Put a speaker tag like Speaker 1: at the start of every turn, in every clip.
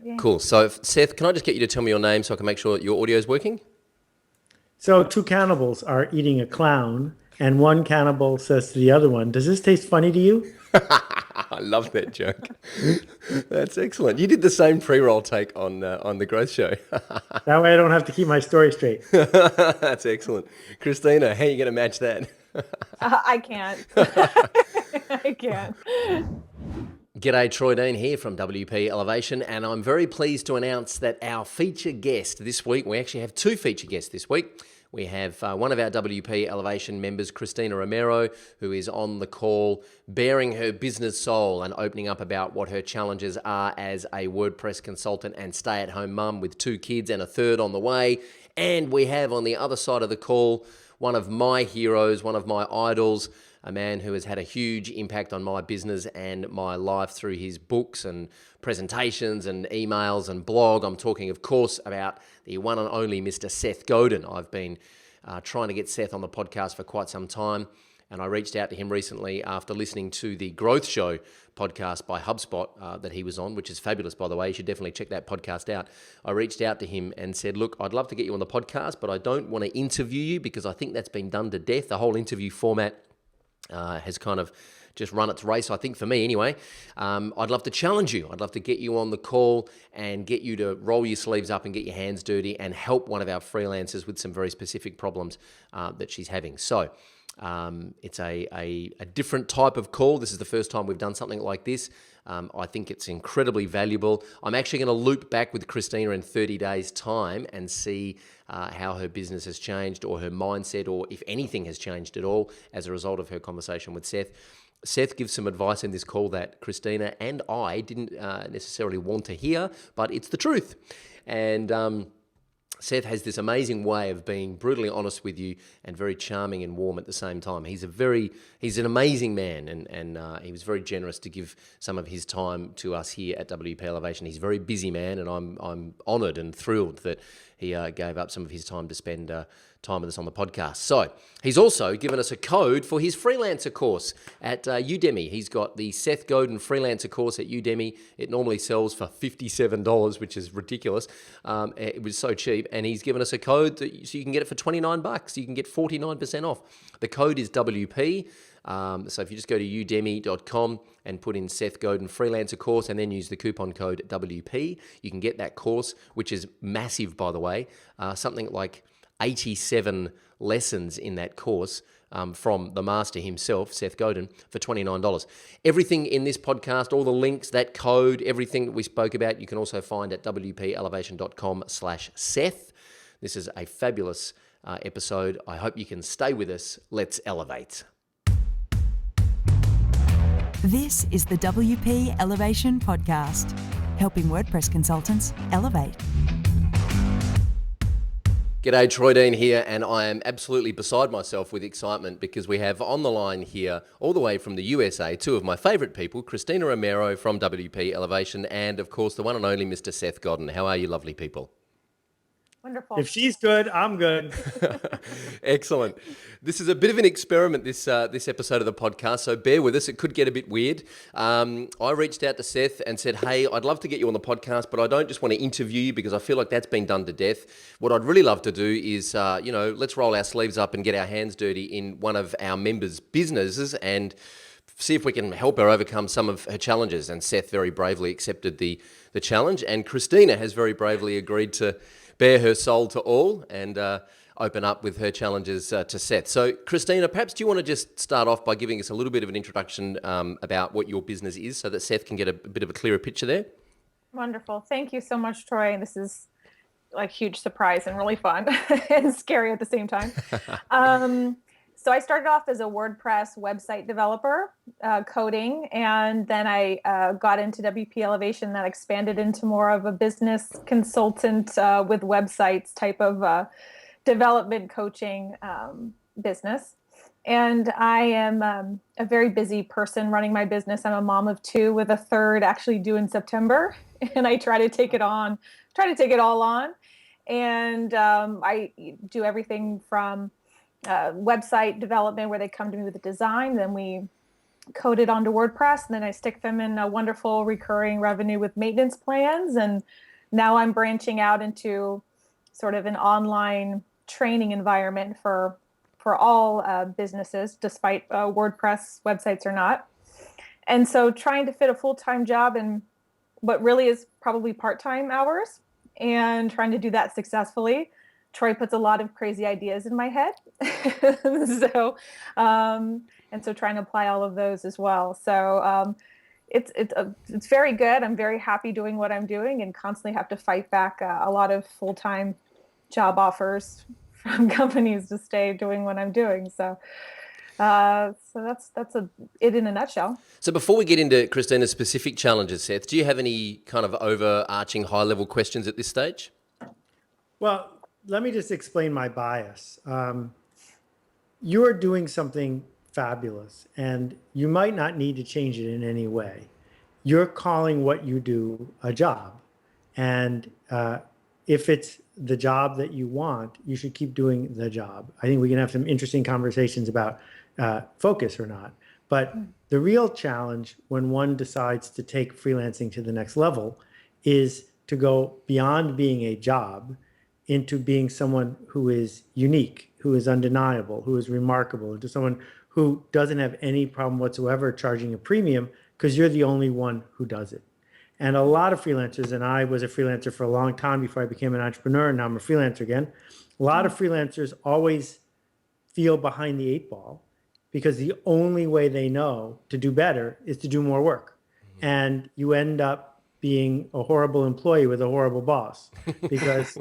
Speaker 1: Yeah.
Speaker 2: Cool. So, Seth, can I just get you to tell me your name so I can make sure that your audio is working?
Speaker 3: So two cannibals are eating a clown, and one cannibal says to the other one, "Does this taste funny to you?"
Speaker 2: I love that joke. That's excellent. You did the same pre-roll take on the Growth Show.
Speaker 3: That way I don't have to keep my story straight.
Speaker 2: That's excellent. Christina, how are you going to match that?
Speaker 1: I can't. I can't.
Speaker 2: G'day, Troy Dean here from WP Elevation, and I'm very pleased to announce that our feature guest this week, we actually have two feature guests this week. We have one of our WP Elevation members, Kristina Romero, who is on the call, bearing her business soul and opening up about what her challenges are as a WordPress consultant and stay-at-home mum with two kids and a third on the way. And we have on the other side of the call, one of my heroes, one of my idols, a man who has had a huge impact on my business and my life through his books and presentations and emails and blog. I'm talking, of course, about the one and only Mr. Seth Godin. I've been trying to get Seth on the podcast for quite some time, and I reached out to him recently after listening to the Growth Show podcast by HubSpot that he was on, which is fabulous, by the way. You should definitely check that podcast out. I reached out to him and said, look, I'd love to get you on the podcast, but I don't want to interview you because I think that's been done to death. The whole interview format has kind of just run its race, I think, for me anyway. I'd love to challenge you. I'd love to get you on the call and get you to roll your sleeves up and get your hands dirty and help one of our freelancers with some very specific problems that she's having. So it's a different type of call. This is the first time we've done something like this. I think it's incredibly valuable. I'm actually going to loop back with Christina in 30 days' time and see how her business has changed or her mindset or if anything has changed at all as a result of her conversation with Seth. Seth gives some advice in this call that Christina and I didn't necessarily want to hear, but it's the truth. And Seth has this amazing way of being brutally honest with you and very charming and warm at the same time. He's an amazing man, and he was very generous to give some of his time to us here at WP Elevation. He's a very busy man, and I'm honoured and thrilled that he gave up some of his time to spend time with us on the podcast. So he's also given us a code for his freelancer course at Udemy. He's got the Seth Godin freelancer course at Udemy. It normally sells for $57, which is ridiculous. It was so cheap, and he's given us a code so you can get it for $29. You can get 49% off. The code is WP. So if you just go to udemy.com and put in Seth Godin freelancer course and then use the coupon code WP, you can get that course, which is massive, by the way, something like 87 lessons in that course from the master himself, Seth Godin, for $29. Everything in this podcast, all the links, that code, everything that we spoke about, you can also find at wpelevation.com/Seth. This is a fabulous episode. I hope you can stay with us. Let's elevate.
Speaker 4: This is the WP Elevation Podcast, helping WordPress consultants elevate.
Speaker 2: G'day, Troy Dean here, and I am absolutely beside myself with excitement because we have on the line here, all the way from the USA, two of my favourite people, Kristina Romero from WP Elevation, and of course the one and only Mr. Seth Godin. How are you, lovely people?
Speaker 1: Wonderful.
Speaker 3: If she's good, I'm good.
Speaker 2: Excellent. This is a bit of an experiment, this episode of the podcast, so bear with us. It could get a bit weird. I reached out to Seth and said, hey, I'd love to get you on the podcast, but I don't just want to interview you because I feel like that's been done to death. What I'd really love to do is, let's roll our sleeves up and get our hands dirty in one of our members' businesses and see if we can help her overcome some of her challenges. And Seth very bravely accepted the challenge, and Christina has very bravely agreed to bare her soul to all and open up with her challenges to Seth. So, Christina, perhaps do you want to just start off by giving us a little bit of an introduction about what your business is so that Seth can get a bit of a clearer picture there?
Speaker 1: Wonderful. Thank you so much, Troy. This is like huge surprise and really fun and scary at the same time. So I started off as a WordPress website developer, coding, and then I got into WP Elevation that expanded into more of a business consultant with websites type of development coaching business. And I am a very busy person running my business. I'm a mom of two with a third actually due in September, and I try to take it all on. And I do everything from website development where they come to me with a design. Then we coded onto WordPress, and then I stick them in a wonderful recurring revenue with maintenance plans. And now I'm branching out into sort of an online training environment for all businesses, despite WordPress websites or not. And so trying to fit a full-time job in what really is probably part-time hours and trying to do that successfully. Troy puts a lot of crazy ideas in my head. So, and so trying to apply all of those as well. So it's very good. I'm very happy doing what I'm doing and constantly have to fight back a lot of full-time job offers from companies to stay doing what I'm doing. So that's it in a nutshell.
Speaker 2: So before we get into Christina's specific challenges, Seth, do you have any kind of overarching high-level questions at this stage?
Speaker 3: Well, let me just explain my bias. You're doing something fabulous, and you might not need to change it in any way. You're calling what you do a job. And if it's the job that you want, you should keep doing the job. I think we can have some interesting conversations about focus or not. But the real challenge when one decides to take freelancing to the next level is to go beyond being a job into being someone who is unique, who is undeniable, who is remarkable, into someone who doesn't have any problem whatsoever charging a premium because you're the only one who does it. And a lot of freelancers, and I was a freelancer for a long time before I became an entrepreneur, and now I'm a freelancer again. A lot of freelancers always feel behind the eight ball because the only way they know to do better is to do more work. And you end up being a horrible employee with a horrible boss because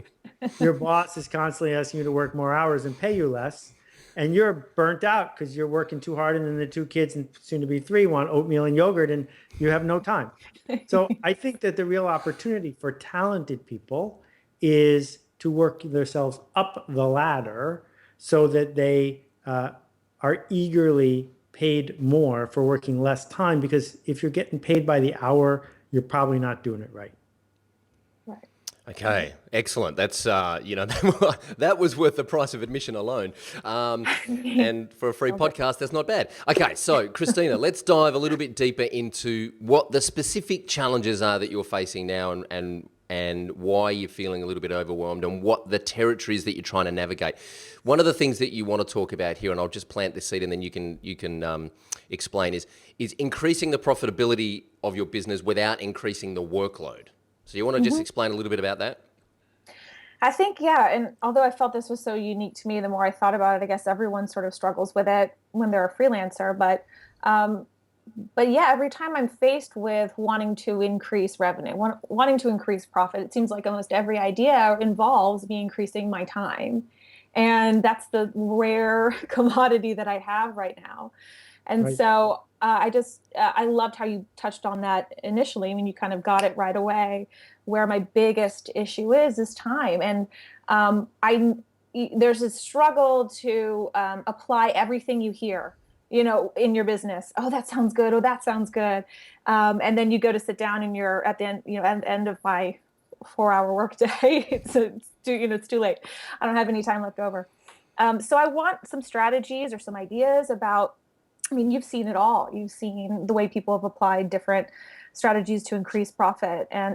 Speaker 3: your boss is constantly asking you to work more hours and pay you less. And you're burnt out because you're working too hard, and then the two kids, and soon to be three, want oatmeal and yogurt, and you have no time. So I think that the real opportunity for talented people is to work themselves up the ladder so that they are eagerly paid more for working less time, because if you're getting paid by the hour, you're probably not doing it right.
Speaker 2: Okay, excellent. That's, that was worth the price of admission alone. And for a free podcast, that's not bad. Okay, so Christina, let's dive a little bit deeper into what the specific challenges are that you're facing now, and why you're feeling a little bit overwhelmed, and what the territories that you're trying to navigate. One of the things that you want to talk about here, and I'll just plant this seed and then you can explain, is increasing the profitability of your business without increasing the workload. So you want to just explain a little bit about that?
Speaker 1: I think, yeah. And although I felt this was so unique to me, the more I thought about it, I guess everyone sort of struggles with it when they're a freelancer. But yeah, every time I'm faced with wanting to increase revenue, wanting to increase profit, it seems like almost every idea involves me increasing my time. And that's the rare commodity that I have right now. And
Speaker 3: Right.
Speaker 1: so I loved how you touched on that initially. I mean, you kind of got it right away. Where my biggest issue is time. And there's a struggle to apply everything you hear, in your business. Oh, that sounds good. Oh, that sounds good. And then you go to sit down and you're at the end, end of my 4-hour workday. It's too late. I don't have any time left over. So I want some strategies or some ideas about, you've seen it all. You've seen the way people have applied different strategies to increase profit. And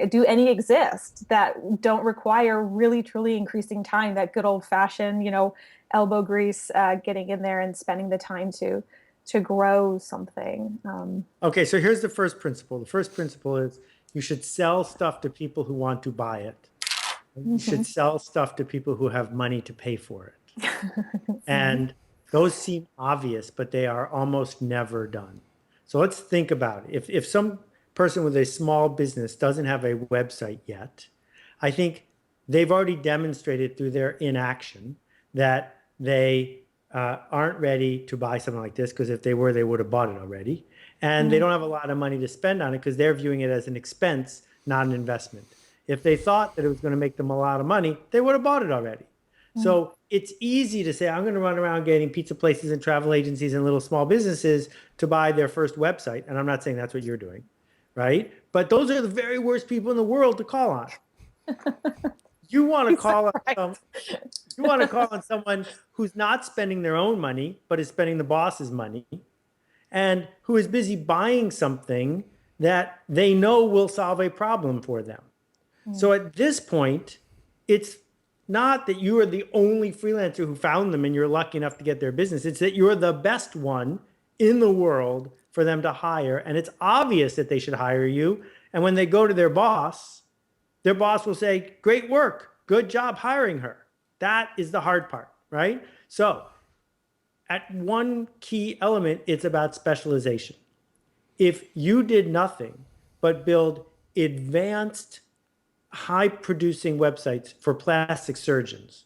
Speaker 1: do any exist that don't require really, truly increasing time, that good old fashioned, elbow grease, getting in there and spending the time to grow something?
Speaker 3: Okay, so here's the first principle. The first principle is you should sell stuff to people who want to buy it. You should sell stuff to people who have money to pay for it. And those seem obvious, but they are almost never done. So let's think about it. If some person with a small business doesn't have a website yet, I think they've already demonstrated through their inaction that they aren't ready to buy something like this, because if they were, they would have bought it already. And they don't have a lot of money to spend on it because they're viewing it as an expense, not an investment. If they thought that it was going to make them a lot of money, they would have bought it already. So it's easy to say, I'm going to run around getting pizza places and travel agencies and little small businesses to buy their first website. And I'm not saying that's what you're doing, right? But those are the very worst people in the world to call on. You want to call on someone who's not spending their own money, but is spending the boss's money. and who is busy buying something that they know will solve a problem for them. So at this point, it's not that you are the only freelancer who found them and you're lucky enough to get their business. It's that you're the best one in the world for them to hire. And it's obvious that they should hire you. And when they go to their boss will say, great work, good job hiring her. That is the hard part, right? So at one key element, it's about specialization. If you did nothing but build advanced, high-producing websites for plastic surgeons,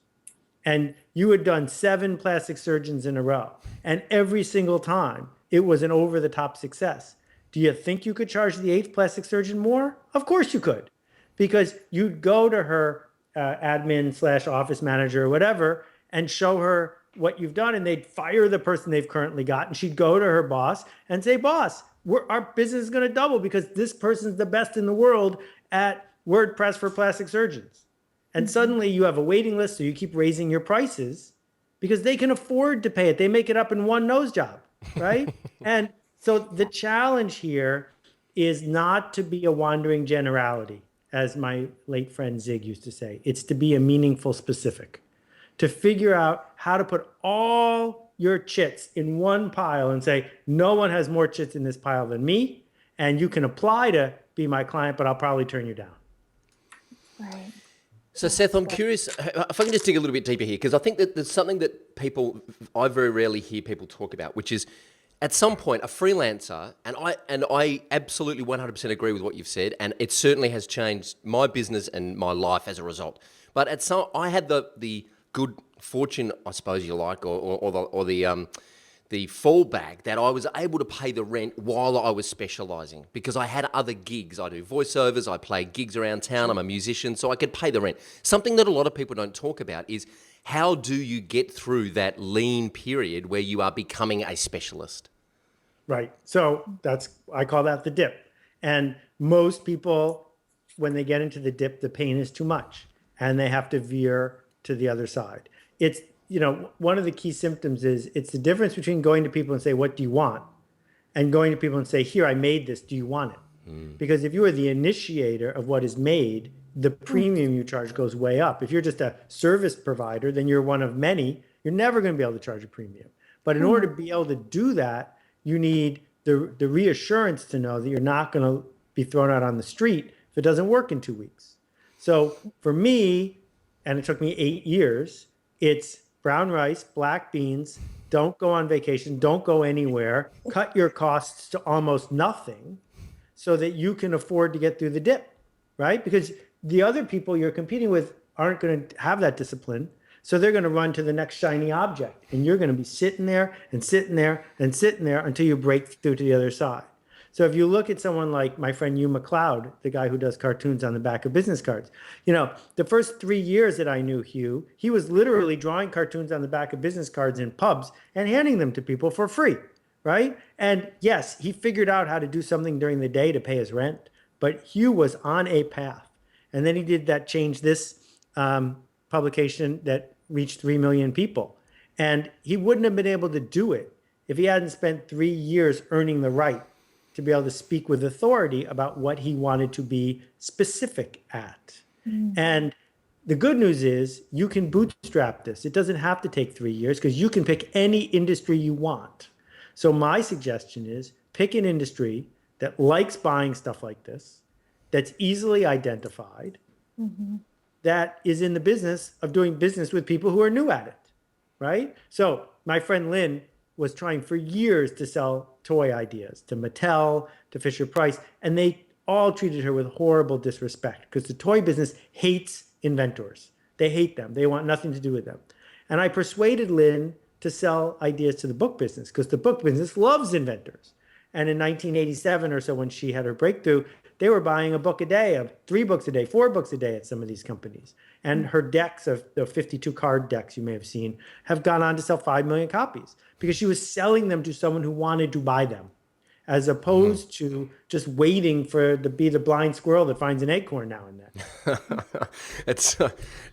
Speaker 3: and you had done 7 plastic surgeons in a row, and every single time it was an over-the-top success, do you think you could charge the 8th plastic surgeon more? Of course you could, because you'd go to her admin/office manager or whatever and show her what you've done, and they'd fire the person they've currently got, and she'd go to her boss and say, boss, our business is going to double because this person's the best in the world at WordPress for plastic surgeons. And suddenly you have a waiting list, so you keep raising your prices because they can afford to pay it. They make it up in one nose job, right? And so the challenge here is not to be a wandering generality, as my late friend Zig used to say. It's to be a meaningful specific, to figure out how to put all your chits in one pile and say, no one has more chits in this pile than me, and you can apply to be my client, but I'll probably turn you down.
Speaker 1: Right.
Speaker 2: So Seth, I'm curious if I can just dig a little bit deeper here, because I think that there's something that I very rarely hear people talk about, which is at some point a freelancer, and I absolutely 100% agree with what you've said, and it certainly has changed my business and my life as a result. But I had the good fortune, I suppose you like, or the fallback that I was able to pay the rent while I was specializing because I had other gigs. I do voiceovers, I play gigs around town, I'm a musician, so I could pay the rent. Something that a lot of people don't talk about is how do you get through that lean period where you are becoming a specialist?
Speaker 3: Right. So I call that the dip. And most people, when they get into the dip, the pain is too much and they have to veer to the other side. It's, one of the key symptoms is it's the difference between going to people and say, what do you want? And going to people and say, here, I made this. Do you want it? Because if you are the initiator of what is made, the premium you charge goes way up. If you're just a service provider, then you're one of many. You're never going to be able to charge a premium. But in order to be able to do that, you need the reassurance to know that you're not going to be thrown out on the street if it doesn't work in 2 weeks. So for me, and it took me 8 years, it's brown rice, black beans, don't go on vacation, don't go anywhere, cut your costs to almost nothing so that you can afford to get through the dip, right? Because the other people you're competing with aren't going to have that discipline. So they're going to run to the next shiny object. And you're going to be sitting there and sitting there and sitting there until you break through to the other side. So if you look at someone like my friend Hugh McLeod, the guy who does cartoons on the back of business cards, the first 3 years that I knew Hugh, he was literally drawing cartoons on the back of business cards in pubs and handing them to people for free, right? And yes, he figured out how to do something during the day to pay his rent, but Hugh was on a path. And then he did that Change This publication that reached 3 million people. And he wouldn't have been able to do it if he hadn't spent 3 years earning the right to be able to speak with authority about what he wanted to be specific at. And the good news is you can bootstrap this. It doesn't have to take 3 years because you can pick any industry you want. So my suggestion is pick an industry that likes buying stuff like this, that's easily identified, that is in the business of doing business with people who are new at it, right? So my friend Lynn was trying for years to sell toy ideas to Mattel, to Fisher-Price, and they all treated her with horrible disrespect because the toy business hates inventors. They hate them. They want nothing to do with them. And I persuaded Lynn to sell ideas to the book business because the book business loves inventors. And in 1987 or so, when she had her breakthrough, they were buying a book a day, of 3 books a day, 4 books a day at some of these companies. And her decks of the 52 card decks you may have seen have gone on to sell 5 million copies because she was selling them to someone who wanted to buy them. as opposed to just waiting for be the blind squirrel that finds an acorn now and then.
Speaker 2: it's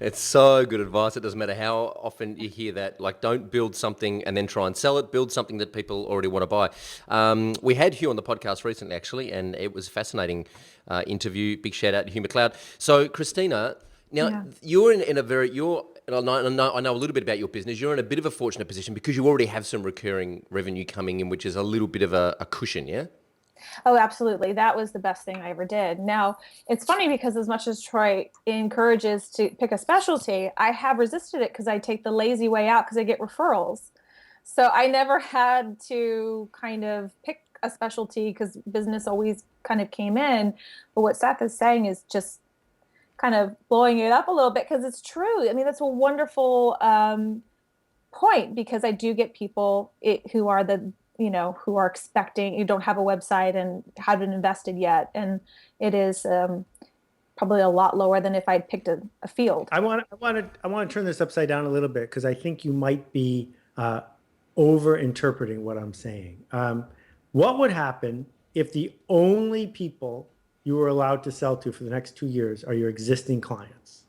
Speaker 2: it's so good advice. It doesn't matter how often you hear that. Like, don't build something and then try and sell it. Build something that people already want to buy. We had Hugh on the podcast recently, actually, and it was a fascinating interview. Big shout out to Hugh McLeod. So, Christina, now you're in a very and I know a little bit about your business. You're in a bit of a fortunate position because you already have some recurring revenue coming in, which is a little bit of a cushion, yeah?
Speaker 1: Oh, absolutely. That was the best thing I ever did. Now, it's funny because as much as Troy encourages to pick a specialty, I have resisted it because I take the lazy way out because I get referrals. So I never had to kind of pick a specialty because business always kind of came in. But what Seth is saying is just kind of blowing it up a little bit because it's true. I mean, that's a wonderful point because I do get people who are who are expecting, you don't have a website and haven't invested yet. And it is probably a lot lower than if I'd picked a field.
Speaker 3: I want to turn this upside down a little bit because I think you might be over interpreting what I'm saying. What would happen if the only people you were allowed to sell to for the next 2 years are your existing clients?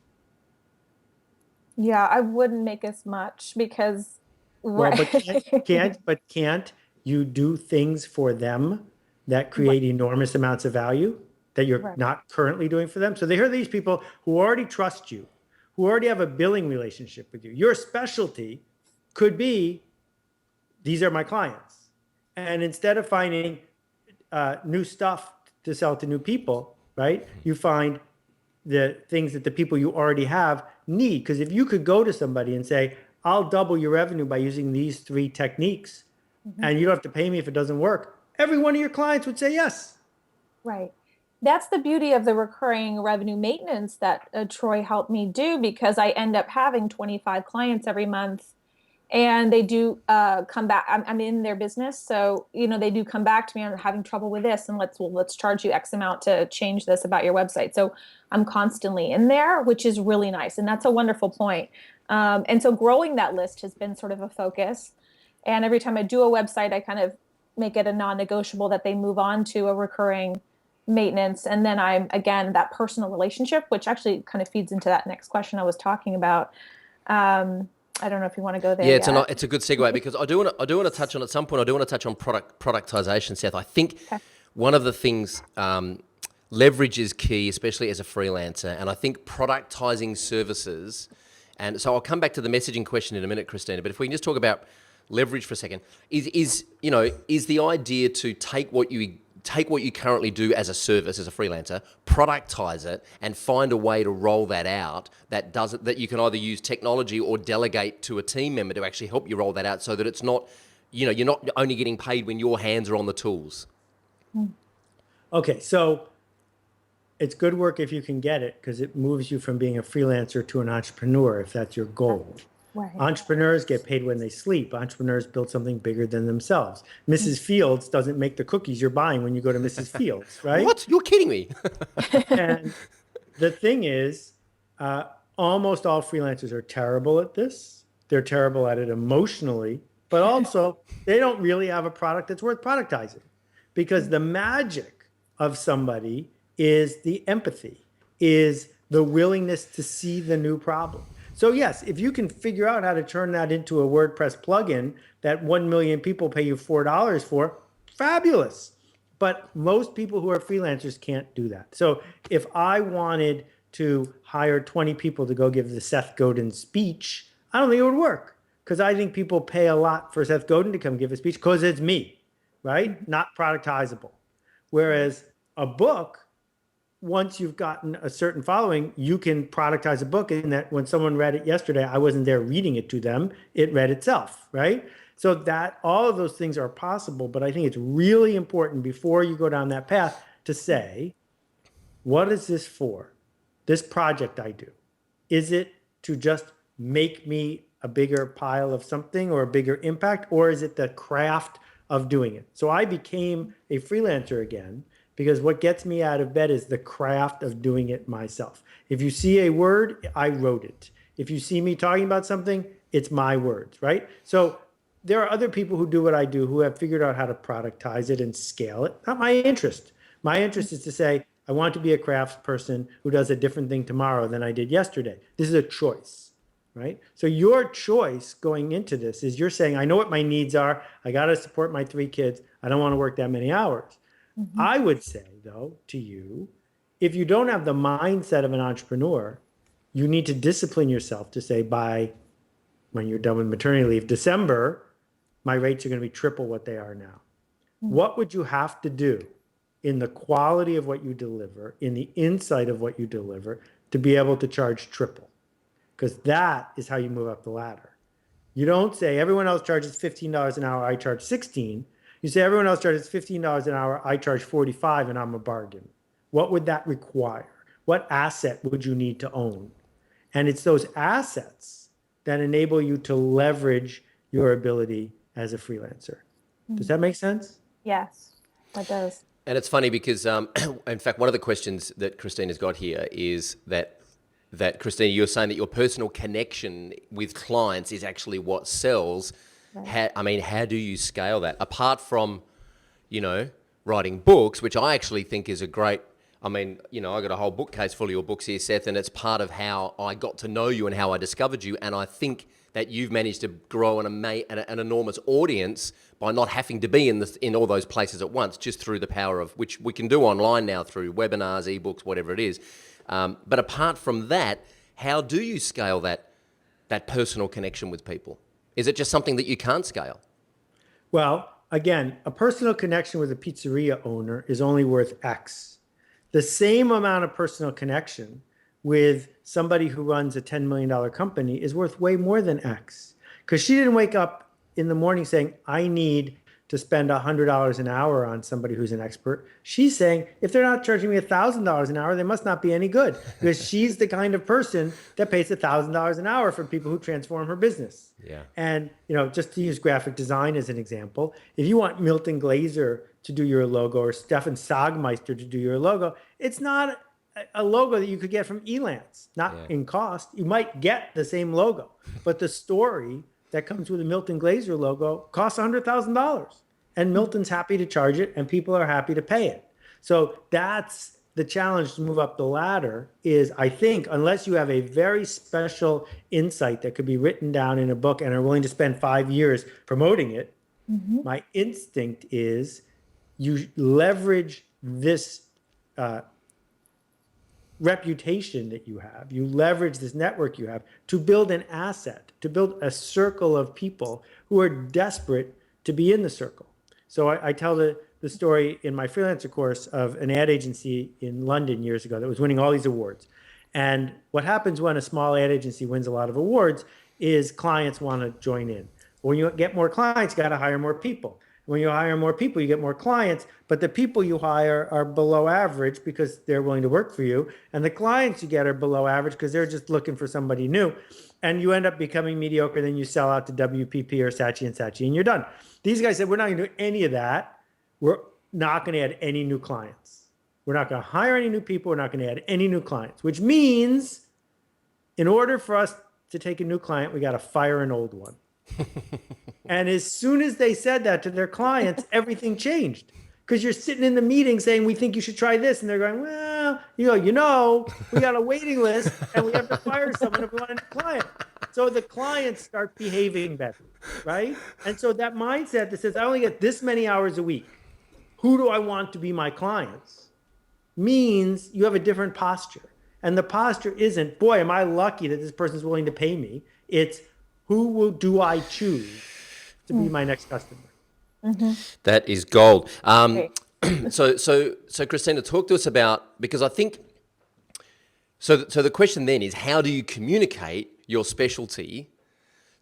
Speaker 1: Yeah, I wouldn't make as much because
Speaker 3: but can't you do things for them that create enormous amounts of value that you're not currently doing for them? So they are these people who already trust you, who already have a billing relationship with you. Your specialty could be, these are my clients. And instead of finding new stuff to sell to new people, right? You find the things that the people you already have need. Because if you could go to somebody and say, I'll double your revenue by using these 3 techniques, and you don't have to pay me if it doesn't work, every one of your clients would say yes.
Speaker 1: Right. That's the beauty of the recurring revenue maintenance that Troy helped me do, because I end up having 25 clients every month, and they do come back. I'm in their business. So, they do come back to me. I'm having trouble with this, and let's charge you X amount to change this about your website. So I'm constantly in there, which is really nice. And that's a wonderful point. And so growing that list has been sort of a focus. And every time I do a website, I kind of make it a non-negotiable that they move on to a recurring maintenance. And then I'm, again, that personal relationship, which actually kind of feeds into that next question I was talking about. I don't know if you want to go there.
Speaker 2: Yeah, it's a good segue because I do want to touch on, at some point, I do want to touch on productization, Seth. I think one of the things, leverage is key, especially as a freelancer. And I think productizing services, and so I'll come back to the messaging question in a minute, Christina, but if we can just talk about leverage for a second, is the idea to take what you currently do as a service, as a freelancer, productize it, and find a way to roll that out that you can either use technology or delegate to a team member to actually help you roll that out, so that it's not, you're not only getting paid when your hands are on the tools.
Speaker 3: Okay, so it's good work if you can get it, because it moves you from being a freelancer to an entrepreneur if that's your goal.
Speaker 1: Right.
Speaker 3: Entrepreneurs get paid when they sleep. Entrepreneurs build something bigger than themselves. Mrs. Fields doesn't make the cookies you're buying when you go to Mrs. Fields, right?
Speaker 2: What? You're kidding me.
Speaker 3: And the thing is, almost all freelancers are terrible at this. They're terrible at it emotionally, but also they don't really have a product that's worth productizing, because the magic of somebody is the empathy, is the willingness to see the new problem. So yes, if you can figure out how to turn that into a WordPress plugin that 1 million people pay you $4 for, fabulous. But most people who are freelancers can't do that. So if I wanted to hire 20 people to go give the Seth Godin speech, I don't think it would work, because I think people pay a lot for Seth Godin to come give a speech because it's me, right? Not productizable. Whereas a book, once you've gotten a certain following, you can productize a book in that when someone read it yesterday, I wasn't there reading it to them, it read itself, right? So that all of those things are possible, but I think it's really important before you go down that path to say, what is this for? This project I do, is it to just make me a bigger pile of something or a bigger impact, or is it the craft of doing it? So I became a freelancer again, because what gets me out of bed is the craft of doing it myself. If you see a word, I wrote it. If you see me talking about something, it's my words, right? So there are other people who do what I do who have figured out how to productize it and scale it. Not my interest. My interest is to say, I want to be a craftsperson who does a different thing tomorrow than I did yesterday. This is a choice, right? So your choice going into this is you're saying, I know what my needs are. I got to support my 3 kids. I don't want to work that many hours. I would say, though, to you, if you don't have the mindset of an entrepreneur, you need to discipline yourself to say, by when you're done with maternity leave, December, my rates are going to be triple what they are now. What would you have to do in the quality of what you deliver, in the insight of what you deliver, to be able to charge triple? Because that is how you move up the ladder. You don't say everyone else charges $15 an hour, I charge 16. You say everyone else charges $15 an hour, I charge 45, and I'm a bargain. What would that require? What asset would you need to own? And it's those assets that enable you to leverage your ability as a freelancer. Does that make sense?
Speaker 1: Yes, that does.
Speaker 2: And it's funny because, in fact, one of the questions that Christina's got here is that Christina, you're saying that your personal connection with clients is actually what sells.
Speaker 1: Right.
Speaker 2: How do you scale that? Apart from, writing books, which I actually think is a great, I got a whole bookcase full of your books here, Seth, and it's part of how I got to know you and how I discovered you. And I think that you've managed to grow an enormous audience by not having to be in all those places at once, just through the power of, which we can do online now through webinars, ebooks, whatever it is. But apart from that, how do you scale that personal connection with people? Is it just something that you can't scale?
Speaker 3: Well, again, a personal connection with a pizzeria owner is only worth X. The same amount of personal connection with somebody who runs a $10 million company is worth way more than X. Because she didn't wake up in the morning saying, I need to spend $100 an hour on somebody who's an expert. She's saying, if they're not charging me $1,000 an hour, they must not be any good, because she's the kind of person that pays $1,000 an hour for people who transform her business.
Speaker 2: Yeah.
Speaker 3: And, just to use graphic design as an example, if you want Milton Glaser to do your logo or Stefan Sagmeister to do your logo, it's not a logo that you could get from Elance, not in cost. You might get the same logo, but the story that comes with a Milton Glaser logo costs $100,000, and Milton's happy to charge it, and people are happy to pay it. So that's the challenge to move up the ladder is, I think, unless you have a very special insight that could be written down in a book and are willing to spend 5 years promoting it, my instinct is you leverage this reputation that you have, you leverage this network you have to build an asset, to build a circle of people who are desperate to be in the circle. So I tell the story in my freelancer course of an ad agency in London years ago that was winning all these awards. And what happens when a small ad agency wins a lot of awards is clients want to join in. When you get more clients, you got to hire more people. When you hire more people, you get more clients, but the people you hire are below average because they're willing to work for you. And the clients you get are below average because they're just looking for somebody new. And you end up becoming mediocre, then you sell out to WPP or Saatchi & Saatchi, and you're done. These guys said, we're not going to do any of that. We're not going to add any new clients. We're not going to hire any new people. We're not going to add any new clients, which means in order for us to take a new client, we got to fire an old one. And as soon as they said that to their clients, everything changed. Because you're sitting in the meeting saying, we think you should try this. And they're going, well, we got a waiting list and we have to fire someone if we want a new client. So the clients start behaving better, right? And so that mindset that says, I only get this many hours a week. Who do I want to be my clients? Means you have a different posture. And the posture isn't, boy, am I lucky that this person's willing to pay me. It's, do I choose to be my next customer?
Speaker 2: That is gold. So Christina, talk to us about, because I think, so the question then is, how do you communicate your specialty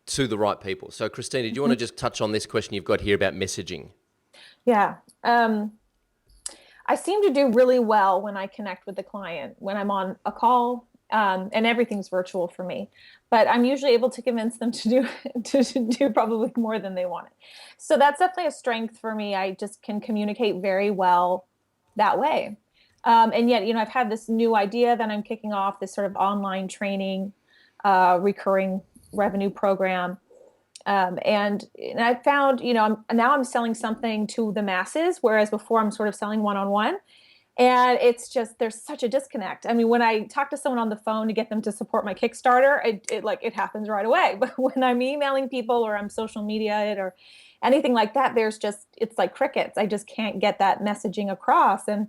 Speaker 2: to the right people? So Christina, do you want to just touch on this question you've got here about messaging?
Speaker 1: Yeah. I seem to do really well when I connect with the client, when I'm on a call, and everything's virtual for me, but I'm usually able to convince them to do probably more than they wanted. So that's definitely a strength for me. I just can communicate very well that way. And yet, I've had this new idea that I'm kicking off, this sort of online training, recurring revenue program. And I found, now I'm selling something to the masses, whereas before I'm sort of selling one-on-one. And it's just, there's such a disconnect. I mean, when I talk to someone on the phone to get them to support my Kickstarter, it happens right away. But when I'm emailing people or I'm social media it or anything like that, it's like crickets. I just can't get that messaging across. And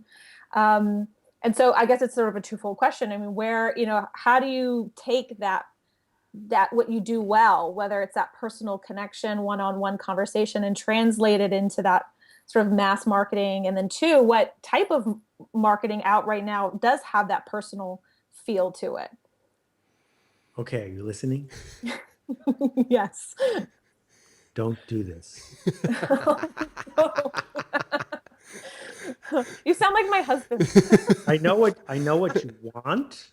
Speaker 1: so I guess it's sort of a twofold question. I mean, how do you take that what you do well, whether it's that personal connection, one-on-one conversation, and translate it into that sort of mass marketing? And then two, what type of marketing out right now does have that personal feel to it?
Speaker 3: Okay, are you listening?
Speaker 1: Yes.
Speaker 3: Don't do this.
Speaker 1: You sound like my husband.
Speaker 3: I know what you want.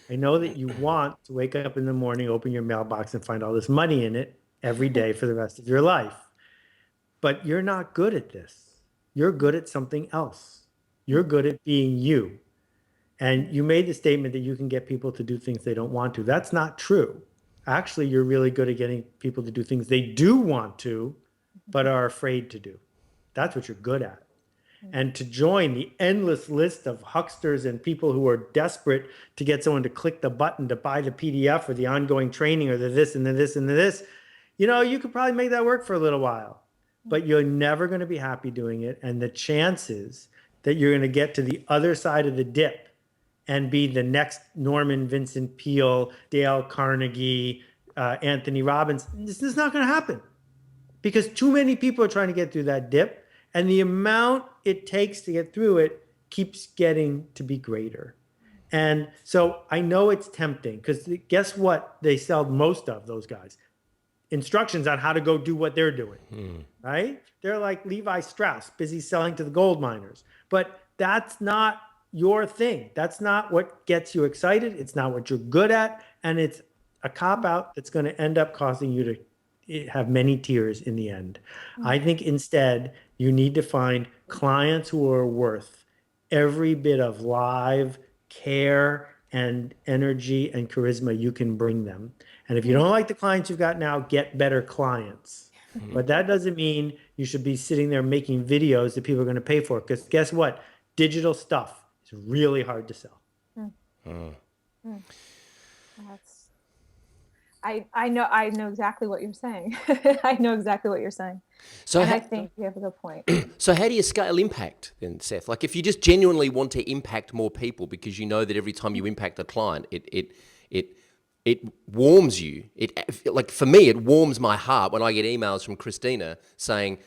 Speaker 3: I know that you want to wake up in the morning, open your mailbox, and find all this money in it every day for the rest of your life. But you're not good at this. You're good at something else. You're good at being you. And you made the statement that you can get people to do things they don't want to. That's not true. Actually, you're really good at getting people to do things they do want to, but are afraid to do. That's what you're good at. And to join the endless list of hucksters and people who are desperate to get someone to click the button to buy the PDF or the ongoing training or the this and the this and the this, you could probably make that work for a little while, but you're never going to be happy doing it. And the chances that you're going to get to the other side of the dip and be the next Norman Vincent Peale, Dale Carnegie, Anthony Robbins, this is not going to happen because too many people are trying to get through that dip. And the amount it takes to get through it keeps getting to be greater. And so I know it's tempting because guess what they sell most of, those guys? Instructions on how to go do what they're doing, right? They're like Levi Strauss, busy selling to the gold miners. But that's not your thing. That's not what gets you excited. It's not what you're good at. And it's a cop-out that's going to end up causing you to have many tears in the end. I think instead you need to find clients who are worth every bit of live care and energy and charisma you can bring them. And if you don't like the clients you've got now, get better clients. But that doesn't mean you should be sitting there making videos that people are going to pay for, because guess what? Digital stuff is really hard to sell.
Speaker 1: I know exactly what you're saying. I know exactly what you're saying.
Speaker 2: So
Speaker 1: I think you have a good point.
Speaker 2: So how do you scale impact then, Seth? Like if you just genuinely want to impact more people because you know that every time you impact a client, it warms you. Like for me, it warms my heart when I get emails from Christina saying,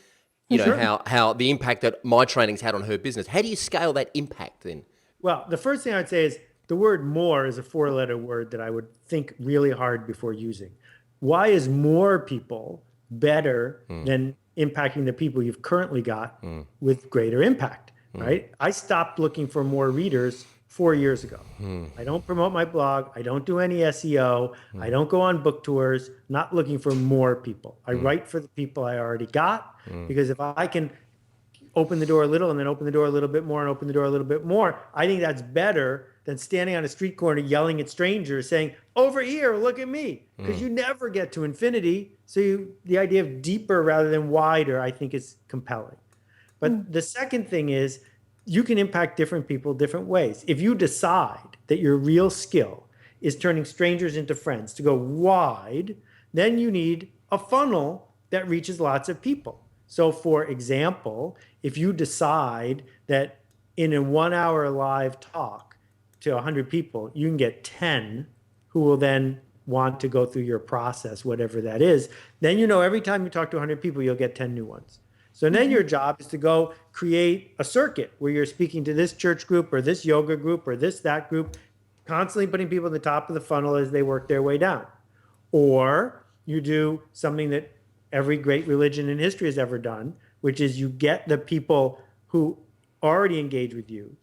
Speaker 2: how the impact that my training's had on her business. How do you scale that impact then?
Speaker 3: Well, the first thing I'd say is the word more is a 4-letter word that I would think really hard before using. Why is more people better than impacting the people you've currently got with greater impact, right? I stopped looking for more readers 4 years ago. I don't promote my blog. I don't do any SEO. I don't go on book tours, not looking for more people. I write for the people I already got, because if I can open the door a little and then open the door a little bit more and open the door a little bit more, I think that's better than standing on a street corner yelling at strangers saying, over here, look at me, because you never get to infinity. So the idea of deeper rather than wider, I think, is compelling. But the second thing is you can impact different people different ways. If you decide that your real skill is turning strangers into friends to go wide, then you need a funnel that reaches lots of people. So for example, if you decide that in a 1-hour live talk to 100 people, you can get 10 who will then want to go through your process, whatever that is, then every time you talk to 100 people, you'll get 10 new ones. So then your job is to go create a circuit where you're speaking to this church group or this yoga group or that group, constantly putting people at the top of the funnel as they work their way down. Or you do something that every great religion in history has ever done, which is you get the people who already engage with you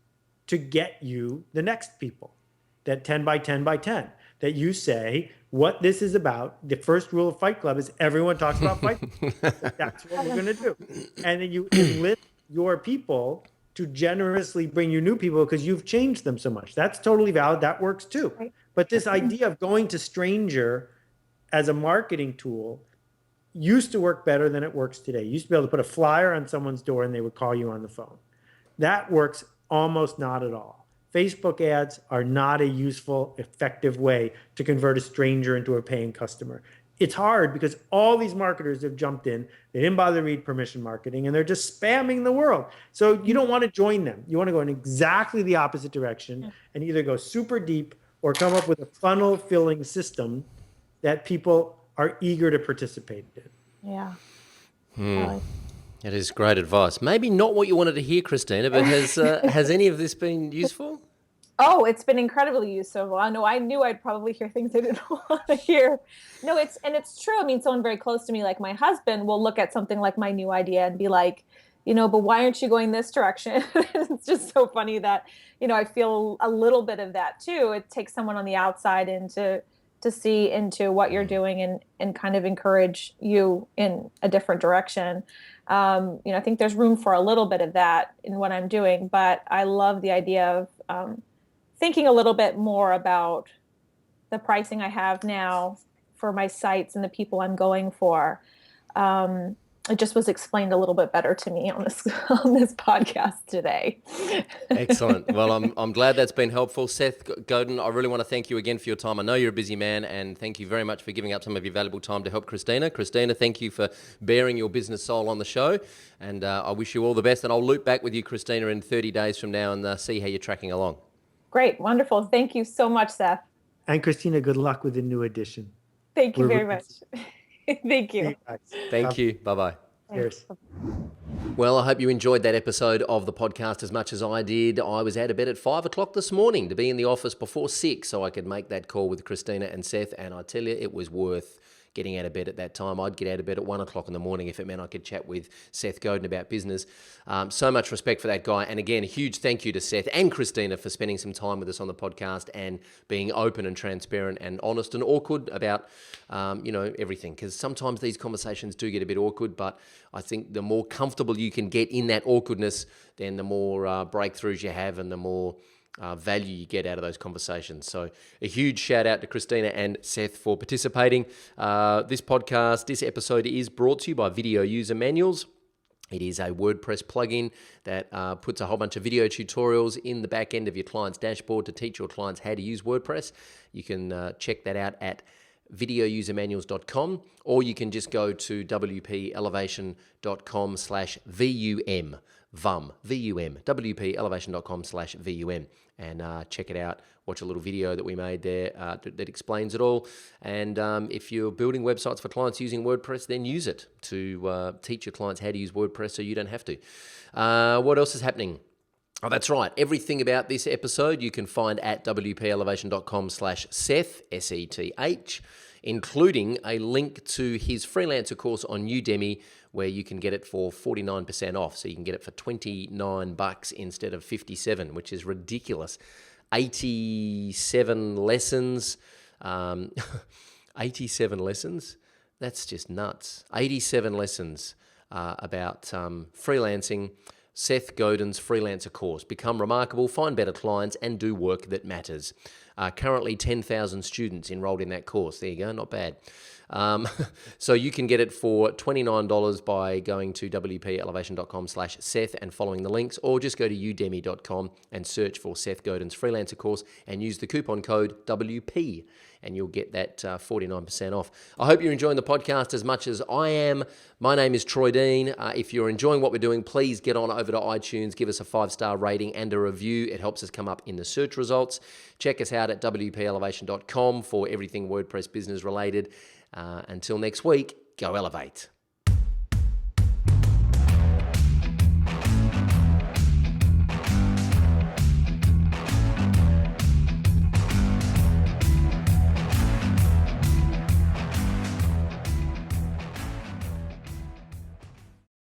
Speaker 3: to get you the next people, that 10 by 10 by 10, that you say what this is about. The first rule of Fight Club is everyone talks about Fight Club. That's what we're going to do. And then you enlist your people to generously bring you new people because you've changed them so much. That's totally valid. That works too. But this idea of going to stranger as a marketing tool used to work better than it works today. You used to be able to put a flyer on someone's door and they would call you on the phone. That works almost not at all. Facebook ads are not a useful, effective way to convert a stranger into a paying customer. It's hard because all these marketers have jumped in. They didn't bother to read permission marketing, and they're just spamming the world. So you don't want to join them. You want to go in exactly the opposite direction and either go super deep or come up with a funnel filling system that people are eager to participate in.
Speaker 1: Yeah.
Speaker 2: That is great advice. Maybe not what you wanted to hear, Christina, but has any of this been useful?
Speaker 1: Oh, it's been incredibly useful. I know I knew I'd probably hear things I didn't want to hear. No, it's true. I mean, someone very close to me, like my husband, will look at something like my new idea and be like, but why aren't you going this direction? It's just so funny that, I feel a little bit of that too. It takes someone on the outside to see into what you're doing and kind of encourage you in a different direction. I think there's room for a little bit of that in what I'm doing, but I love the idea of thinking a little bit more about the pricing I have now for my sites and the people I'm going for. It just was explained a little bit better to me on this podcast today.
Speaker 2: Excellent. Well, I'm glad that's been helpful. Seth Godin, I really want to thank you again for your time. I know you're a busy man, and thank you very much for giving up some of your valuable time to help Christina. Christina, thank you for bearing your business soul on the show, and I wish you all the best. And I'll loop back with you, Christina, in 30 days from now and see how you're tracking along.
Speaker 1: Great. Wonderful. Thank you so much, Seth.
Speaker 3: And Christina, good luck with the new edition.
Speaker 1: Thank you very much. Thank you.
Speaker 2: Thank you. Bye-bye.
Speaker 3: Cheers.
Speaker 2: Well, I hope you enjoyed that episode of the podcast as much as I did. I was out of bed at 5 o'clock this morning to be in the office before 6 so I could make that call with Christina and Seth. And I tell you, it was worth getting out of bed at that time. I'd get out of bed at 1 o'clock in the morning if it meant I could chat with Seth Godin about business. So much respect for that guy. And again, a huge thank you to Seth and Christina for spending some time with us on the podcast and being open and transparent and honest and awkward about, everything. Because sometimes these conversations do get a bit awkward, but I think the more comfortable you can get in that awkwardness, then the more breakthroughs you have and the more value you get out of those conversations. So a huge shout out to Christina and Seth for participating. This episode is brought to you by Video User Manuals. It is a WordPress plugin that puts a whole bunch of video tutorials in the back end of your client's dashboard to teach your clients how to use WordPress. You can check that out at videousermanuals.com, or you can just go to wpelevation.com/VUM, wpelevation.com/VUM, and check it out. Watch a little video that we made there that explains it all. And if you're building websites for clients using WordPress, then use it to teach your clients how to use WordPress so you don't have to. What else is happening? Oh, that's right. Everything about this episode you can find at wpelevation.com/Seth, SETH, including a link to his freelancer course on Udemy, where you can get it for 49% off. So you can get it for $29 instead of $57, which is ridiculous. 87 lessons. 87 lessons? That's just nuts. 87 lessons about freelancing. Seth Godin's freelancer course. Become remarkable, find better clients, and do work that matters. Currently 10,000 students enrolled in that course. There you go, not bad. So you can get it for $29 by going to wpelevation.com/Seth and following the links, or just go to udemy.com and search for Seth Godin's freelancer course and use the coupon code WP, and you'll get that 49% off. I hope you're enjoying the podcast as much as I am. My name is Troy Dean. If you're enjoying what we're doing, please get on over to iTunes, give us a 5-star rating and a review. It helps us come up in the search results. Check us out at wpelevation.com for everything WordPress business related. Until next week, go elevate.